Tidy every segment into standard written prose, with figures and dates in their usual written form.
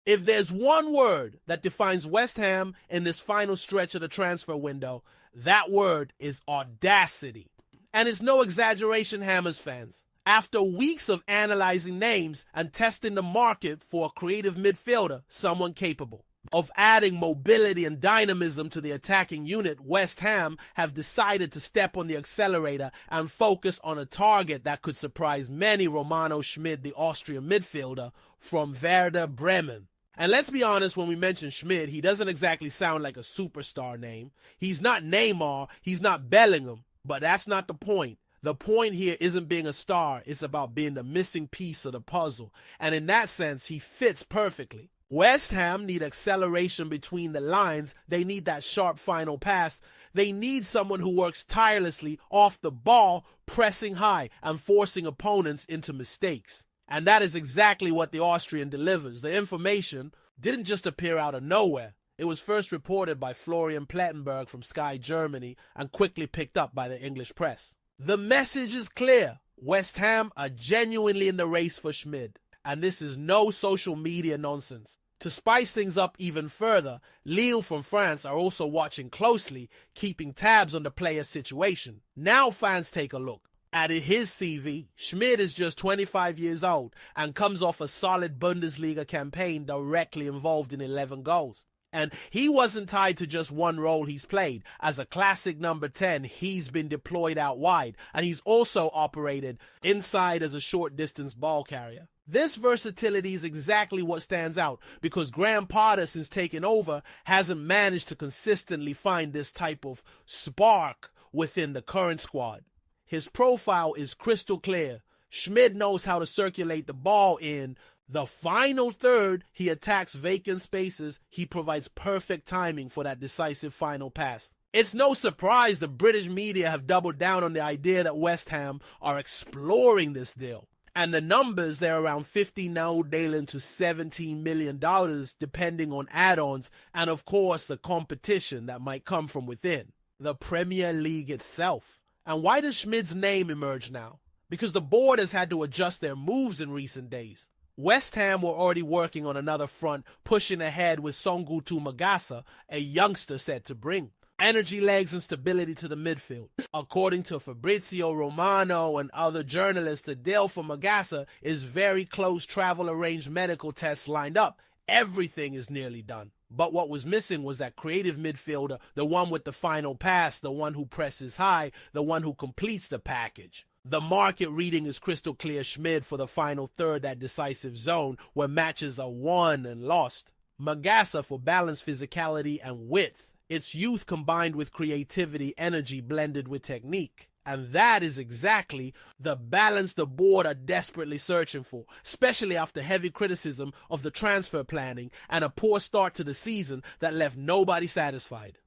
If there's one word that defines West Ham in this final stretch of the transfer window, that word is audacity. And it's no exaggeration, Hammers fans. After weeks of analyzing names and testing the market for a creative midfielder, someone capable of adding mobility and dynamism to the attacking unit, West Ham have decided to step on the accelerator and focus on a target that could surprise many. Romano Schmid, the Austrian midfielder from Werder Bremen. And let's be honest, when we mention Schmid, he doesn't exactly sound like a superstar name. He's not Neymar, he's not Bellingham, but that's not the point. The point here isn't being a star, it's about being the missing piece of the puzzle. And in that sense, he fits perfectly. West Ham need acceleration between the lines. They need that sharp final pass. They need someone who works tirelessly off the ball, pressing high and forcing opponents into mistakes. And that is exactly what the Austrian delivers. The information didn't just appear out of nowhere. It was first reported by Florian Plettenberg from Sky Germany and quickly picked up by the English press. The message is clear. West Ham are genuinely in the race for Schmid. And this is no social media nonsense. To spice things up even further, Lille from France are also watching closely, keeping tabs on the player's situation. Now fans take a look at his CV. Schmid is just 25 years old and comes off a solid Bundesliga campaign directly involved in 11 goals. And he wasn't tied to just one role he's played. As a classic number 10, he's been deployed out wide, and he's also operated inside as a short-distance ball carrier. This versatility is exactly what stands out, because Graham Potter, since taking over, hasn't managed to consistently find this type of spark within the current squad. His profile is crystal clear. Schmid knows how to circulate the ball in the final third. He attacks vacant spaces. He provides perfect timing for that decisive final pass. It's no surprise the British media have doubled down on the idea that West Ham are exploring this deal. And the numbers, they're around $50 now daily to $17 million, depending on add-ons and, of course, the competition that might come from within. The Premier League itself. And why does Schmid's name emerge now? Because the board has had to adjust their moves in recent days. West Ham were already working on another front, pushing ahead with Songutu Magasa, a youngster set to bring energy, legs, and stability to the midfield. According to Fabrizio Romano and other journalists, the deal for Magasa is very close. Travel arranged, medical tests lined up. Everything is nearly done. But what was missing was that creative midfielder, the one with the final pass, the one who presses high, the one who completes the package. The market reading is crystal clear. Schmid for the final third, that decisive zone where matches are won and lost. Magasa for balance, physicality, and width. It's youth combined with creativity, energy blended with technique. And that is exactly the balance the board are desperately searching for, especially after heavy criticism of the transfer planning and a poor start to the season that left nobody satisfied.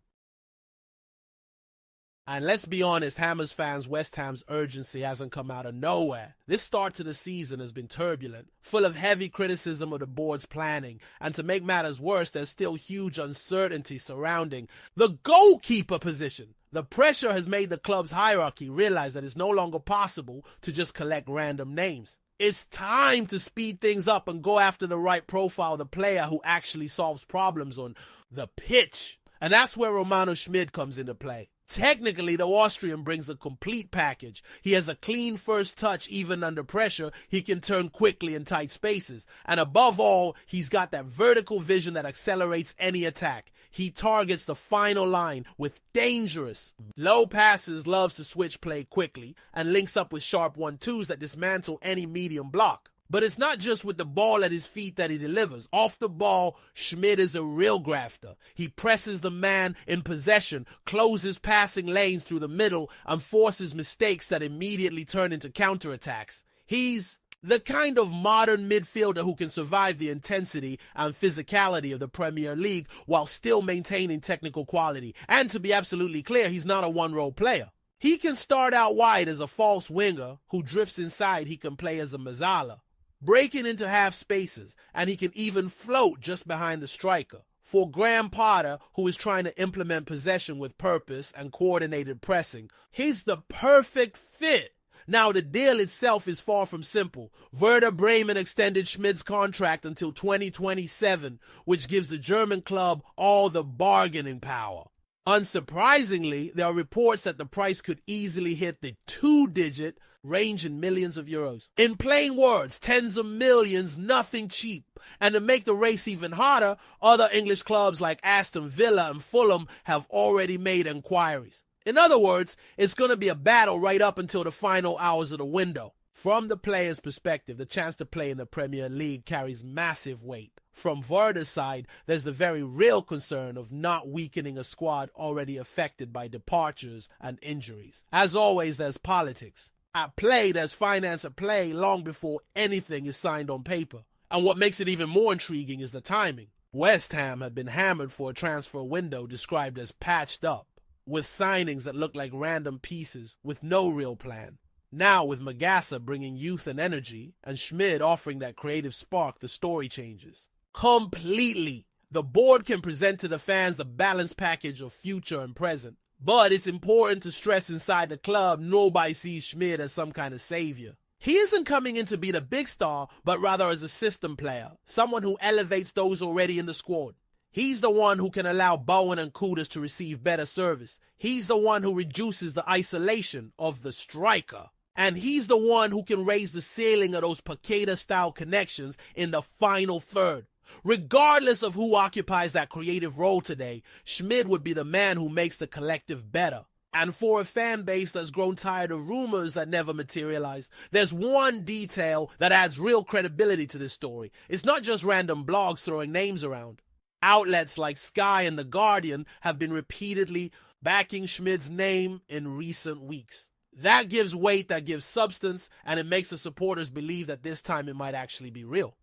And let's be honest, Hammers fans, West Ham's urgency hasn't come out of nowhere. This start to the season has been turbulent, full of heavy criticism of the board's planning. And to make matters worse, there's still huge uncertainty surrounding the goalkeeper position. The pressure has made the club's hierarchy realize that it's no longer possible to just collect random names. It's time to speed things up and go after the right profile, the player who actually solves problems on the pitch. And that's where Romano Schmid comes into play. Technically, the Austrian brings a complete package. He has a clean first touch even under pressure. He can turn quickly in tight spaces. And above all, he's got that vertical vision that accelerates any attack. He targets the final line with dangerous low passes, loves to switch play quickly, and links up with sharp 1-2s that dismantle any medium block. But it's not just with the ball at his feet that he delivers. Off the ball, Schmid is a real grafter. He presses the man in possession, closes passing lanes through the middle, and forces mistakes that immediately turn into counterattacks. He's the kind of modern midfielder who can survive the intensity and physicality of the Premier League while still maintaining technical quality. And to be absolutely clear, he's not a one-role player. He can start out wide as a false winger who drifts inside. He can play as a mezzala, breaking into half spaces, and he can even float just behind the striker. For Graham Potter, who is trying to implement possession with purpose and coordinated pressing, he's the perfect fit Now, the deal itself is far from simple. Werder Bremen extended Schmid's contract until 2027, which gives the German club all the bargaining power. Unsurprisingly, there are reports that the price could easily hit the two-digit range in millions of euros. In plain words, tens of millions, nothing cheap. And to make the race even harder, other English clubs like Aston Villa and Fulham have already made inquiries. In other words, it's going to be a battle right up until the final hours of the window. From the player's perspective, the chance to play in the Premier League carries massive weight. From Werder's side, there's the very real concern of not weakening a squad already affected by departures and injuries. As always, there's politics. At play, there's finance at play long before anything is signed on paper. And what makes it even more intriguing is the timing. West Ham had been hammered for a transfer window described as patched up, with signings that looked like random pieces with no real plan. Now, with Magassa bringing youth and energy, and Schmid offering that creative spark, the story changes. Completely. The board can present to the fans the balanced package of future and present. But it's important to stress inside the club, nobody sees Schmid as some kind of savior. He isn't coming in to be the big star, but rather as a system player, someone who elevates those already in the squad. He's the one who can allow Bowen and Kudus to receive better service. He's the one who reduces the isolation of the striker. And he's the one who can raise the ceiling of those Paqueta-style connections in the final third. Regardless of who occupies that creative role today, Schmid would be the man who makes the collective better. And for a fan base that's grown tired of rumors that never materialized, there's one detail that adds real credibility to this story. It's not just random blogs throwing names around. Outlets like Sky and The Guardian have been repeatedly backing Schmid's name in recent weeks. That gives weight, that gives substance, and it makes the supporters believe that this time it might actually be real.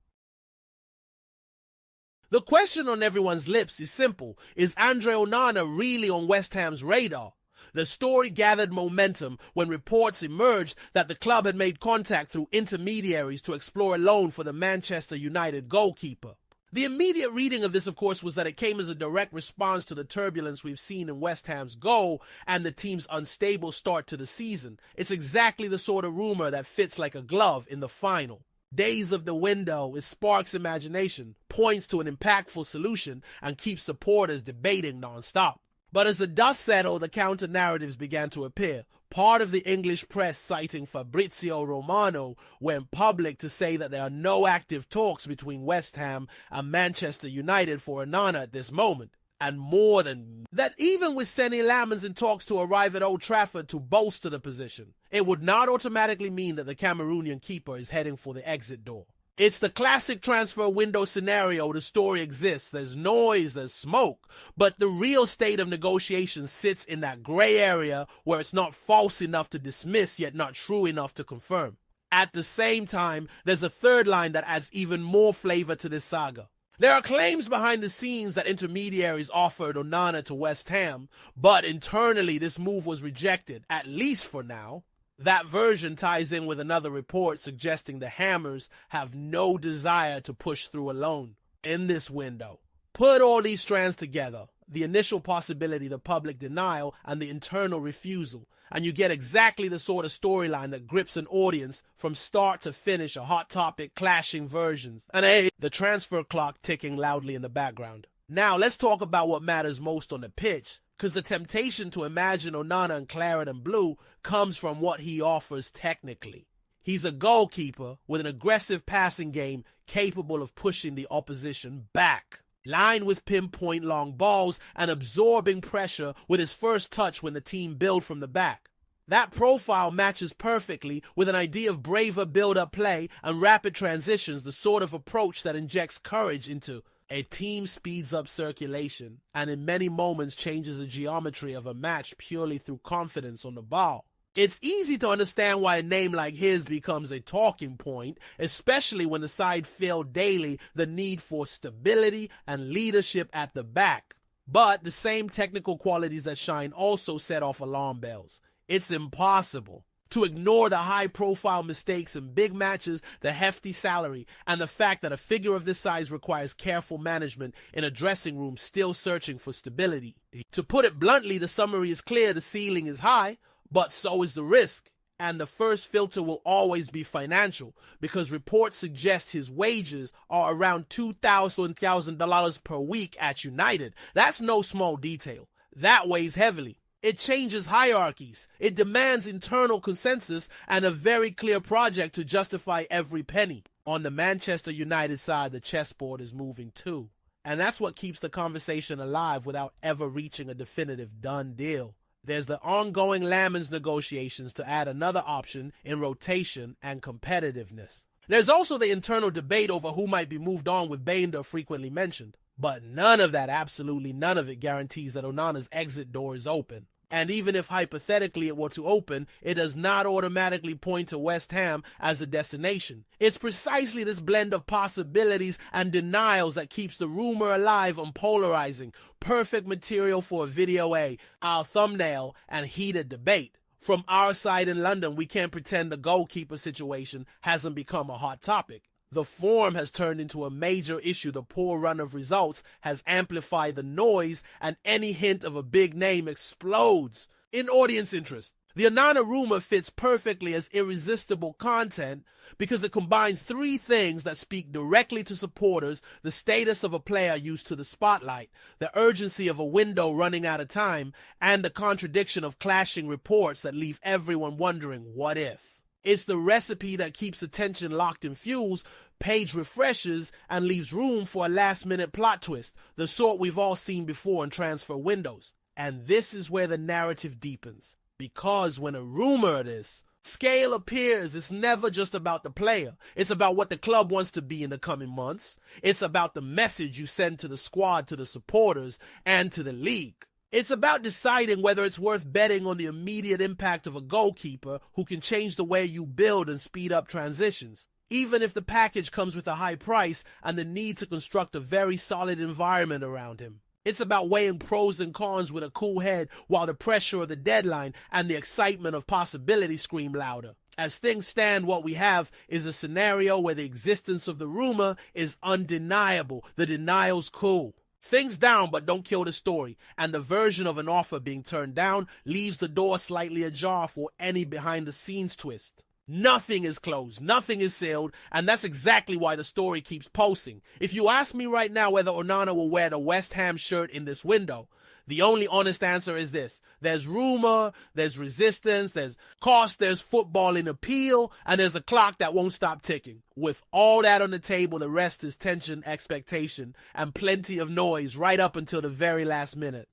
The question on everyone's lips is simple. Is Andre Onana really on West Ham's radar? The story gathered momentum when reports emerged that the club had made contact through intermediaries to explore a loan for the Manchester United goalkeeper. The immediate reading of this, of course, was that it came as a direct response to the turbulence we've seen in West Ham's goal and the team's unstable start to the season. It's exactly the sort of rumor that fits like a glove in the final. Days of the window, it sparks imagination, points to an impactful solution, and keeps supporters debating nonstop. But as the dust settled, the counter-narratives began to appear. Part of the English press, citing Fabrizio Romano, went public to say that there are no active talks between West Ham and Manchester United for Onana at this moment. And more than that, even with Seny Lammens in talks to arrive at Old Trafford to bolster the position, it would not automatically mean that the Cameroonian keeper is heading for the exit door. It's the classic transfer window scenario. The story exists. There's noise, there's smoke, but the real state of negotiations sits in that gray area where it's not false enough to dismiss, yet not true enough to confirm. At the same time, there's a third line that adds even more flavor to this saga. There are claims behind the scenes that intermediaries offered Onana to West Ham, but internally this move was rejected, at least for now. That version ties in with another report suggesting the Hammers have no desire to push through a loan in this window. Put all these strands together, the initial possibility, the public denial, and the internal refusal, and you get exactly the sort of storyline that grips an audience from start to finish, a hot topic clashing versions, and the transfer clock ticking loudly in the background. Now let's talk about what matters most on the pitch, because the temptation to imagine Onana in claret and blue comes from what he offers technically. He's a goalkeeper with an aggressive passing game capable of pushing the opposition back, lined with pinpoint long balls and absorbing pressure with his first touch when the team build from the back. That profile matches perfectly with an idea of braver build-up play and rapid transitions, the sort of approach that injects courage into a team, speeds up circulation, and in many moments changes the geometry of a match purely through confidence on the ball. It's easy to understand why a name like his becomes a talking point, especially when the side feel daily the need for stability and leadership at the back. But the same technical qualities that shine also set off alarm bells. It's impossible to ignore the high-profile mistakes in big matches, the hefty salary, and the fact that a figure of this size requires careful management in a dressing room still searching for stability. To put it bluntly, the summary is clear: the ceiling is high, but so is the risk. And the first filter will always be financial, because reports suggest his wages are around $2,000 per week at United. That's no small detail. That weighs heavily. It changes hierarchies. It demands internal consensus and a very clear project to justify every penny. On the Manchester United side, the chessboard is moving too. And that's what keeps the conversation alive without ever reaching a definitive done deal. There's the ongoing Lamens negotiations to add another option in rotation and competitiveness. There's also the internal debate over who might be moved on, with Beinder frequently mentioned. But none of that, absolutely none of it, guarantees that Onana's exit door is open. And even if hypothetically it were to open, it does not automatically point to West Ham as a destination. It's precisely this blend of possibilities and denials that keeps the rumor alive and polarizing. Perfect material for a video A, our thumbnail, and heated debate. From our side in London, we can't pretend the goalkeeper situation hasn't become a hot topic. The form has turned into a major issue. The poor run of results has amplified the noise, and any hint of a big name explodes in audience interest. The Onana rumor fits perfectly as irresistible content because it combines three things that speak directly to supporters: the status of a player used to the spotlight, the urgency of a window running out of time, and the contradiction of clashing reports that leave everyone wondering, what if? It's the recipe that keeps attention locked in fuels, page refreshes, and leaves room for a last-minute plot twist, the sort we've all seen before in transfer windows. And this is where the narrative deepens. Because when a rumor of this scale appears, it's never just about the player. It's about what the club wants to be in the coming months. It's about the message you send to the squad, to the supporters, and to the league. It's about deciding whether it's worth betting on the immediate impact of a goalkeeper who can change the way you build and speed up transitions, even if the package comes with a high price and the need to construct a very solid environment around him. It's about weighing pros and cons with a cool head while the pressure of the deadline and the excitement of possibility scream louder. As things stand, what we have is a scenario where the existence of the rumor is undeniable. The denial's cool. Things down, but don't kill the story, and the version of an offer being turned down leaves the door slightly ajar for any behind-the-scenes twist. Nothing is closed, nothing is sealed, and that's exactly why the story keeps pulsing. If you ask me right now whether Onana will wear the West Ham shirt in this window, the only honest answer is this: there's rumor, there's resistance, there's cost, there's footballing appeal, and there's a clock that won't stop ticking. With all that on the table, the rest is tension, expectation, and plenty of noise right up until the very last minute.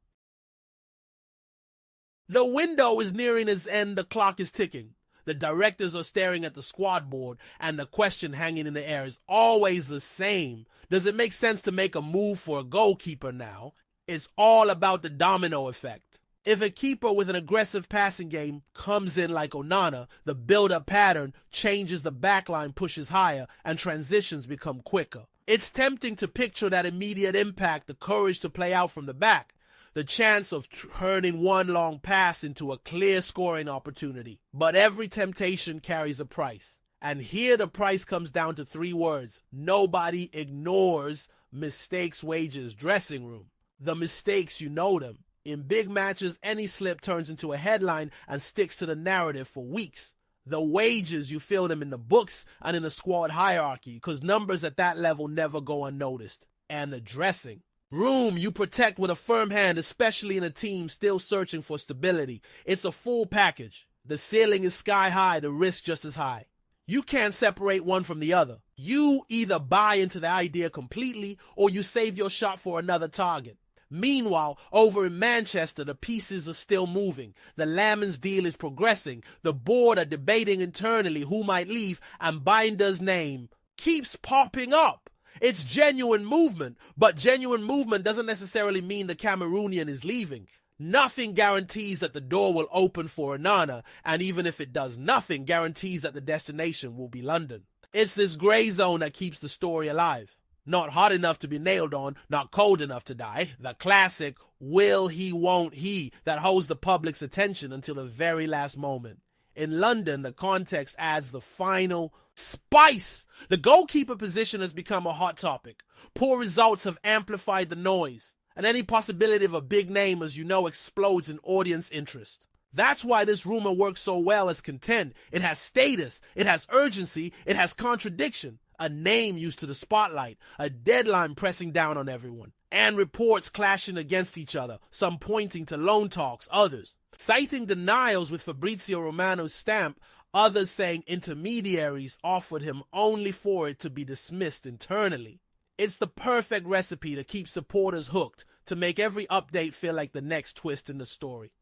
The window is nearing its end, the clock is ticking. The directors are staring at the squad board, and the question hanging in the air is always the same. Does it make sense to make a move for a goalkeeper now? It's all about the domino effect. If a keeper with an aggressive passing game comes in like Onana, the build-up pattern changes, the backline pushes higher, and transitions become quicker. It's tempting to picture that immediate impact, the courage to play out from the back, the chance of turning one long pass into a clear scoring opportunity. But every temptation carries a price. And here the price comes down to three words: nobody ignores mistakes, wages, dressing room. The mistakes, you know them. In big matches, any slip turns into a headline and sticks to the narrative for weeks. The wages, you feel them in the books and in the squad hierarchy, because numbers at that level never go unnoticed. And the dressing room, you protect with a firm hand, especially in a team still searching for stability. It's a full package. The ceiling is sky high, the risk just as high. You can't separate one from the other. You either buy into the idea completely or you save your shot for another target. Meanwhile, over in Manchester, the pieces are still moving. The Lamens deal is progressing. The board are debating internally who might leave, and Binder's name keeps popping up. It's genuine movement, but genuine movement doesn't necessarily mean the Cameroonian is leaving. Nothing guarantees that the door will open for Onana, and even if it does, nothing guarantees that the destination will be London. It's this grey zone that keeps the story alive. Not hot enough to be nailed on, not cold enough to die. The classic will he, won't he that holds the public's attention until the very last moment. In London, the context adds the final spice. The goalkeeper position has become a hot topic. Poor results have amplified the noise, and any possibility of a big name, as you know, explodes in audience interest. That's why this rumor works so well as content. It has status, it has urgency, it has contradiction, a name used to the spotlight, a deadline pressing down on everyone, and reports clashing against each other, some pointing to loan talks, others citing denials with Fabrizio Romano's stamp, others saying intermediaries offered him only for it to be dismissed internally. It's the perfect recipe to keep supporters hooked, to make every update feel like the next twist in the story.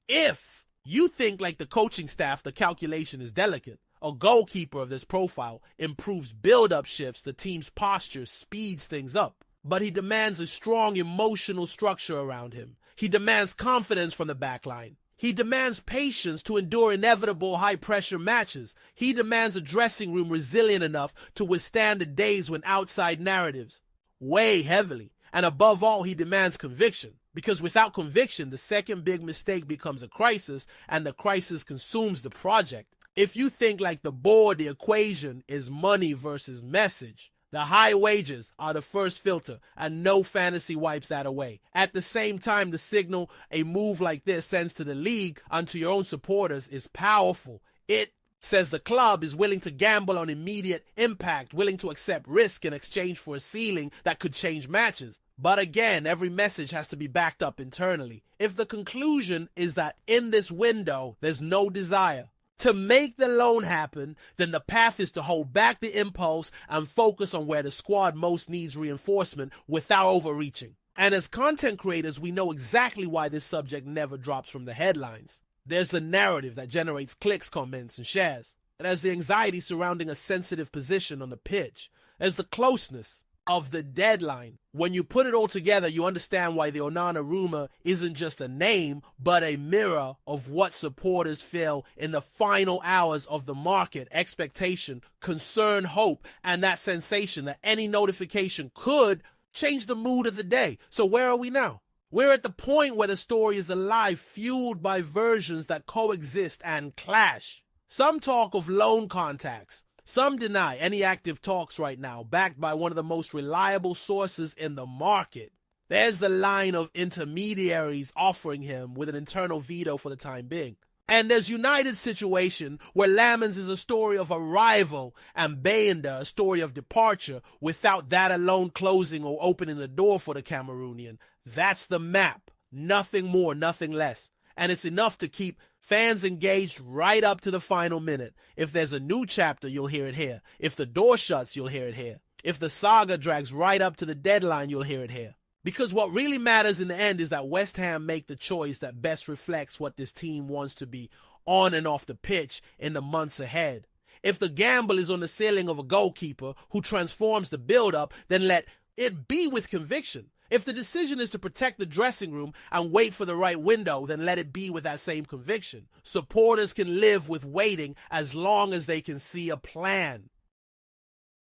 If you think, like the coaching staff, the calculation is delicate, a goalkeeper of this profile improves build-up shifts, the team's posture speeds things up. But he demands a strong emotional structure around him. He demands confidence from the backline. He demands patience to endure inevitable high-pressure matches. He demands a dressing room resilient enough to withstand the days when outside narratives weigh heavily. And above all, he demands conviction. Because without conviction, the second big mistake becomes a crisis, and the crisis consumes the project. If you think like the board, the equation is money versus message. The high wages are the first filter, and no fantasy wipes that away. At the same time, the signal a move like this sends to the league and to your own supporters is powerful. It says the club is willing to gamble on immediate impact, willing to accept risk in exchange for a ceiling that could change matches. But again, every message has to be backed up internally. If the conclusion is that in this window, there's no desire to make the loan happen, then the path is to hold back the impulse and focus on where the squad most needs reinforcement without overreaching. And as content creators, we know exactly why this subject never drops from the headlines. There's the narrative that generates clicks, comments, and shares. There's the anxiety surrounding a sensitive position on the pitch. There's the closeness of the deadline. When you put it all together, you understand why the Onana rumor isn't just a name, but a mirror of what supporters feel in the final hours of the market. Expectation, concern, hope, and that sensation that any notification could change the mood of the day. So where are we now? We're at the point where the story is alive, fueled by versions that coexist and clash. Some talk of loan contacts. Some deny any active talks right now, backed by one of the most reliable sources in the market. There's the line of intermediaries offering him with an internal veto for the time being. And there's United's situation, where Lamens is a story of arrival and Bayanda a story of departure, without that alone closing or opening the door for the Cameroonian. That's the map. Nothing more, nothing less. And it's enough to keep fans engaged right up to the final minute. If there's a new chapter, you'll hear it here. If the door shuts, you'll hear it here. If the saga drags right up to the deadline, you'll hear it here. Because what really matters in the end is that West Ham make the choice that best reflects what this team wants to be on and off the pitch in the months ahead. If the gamble is on the ceiling of a goalkeeper who transforms the build-up, then let it be with conviction. If the decision is to protect the dressing room and wait for the right window, then let it be with that same conviction. Supporters can live with waiting as long as they can see a plan.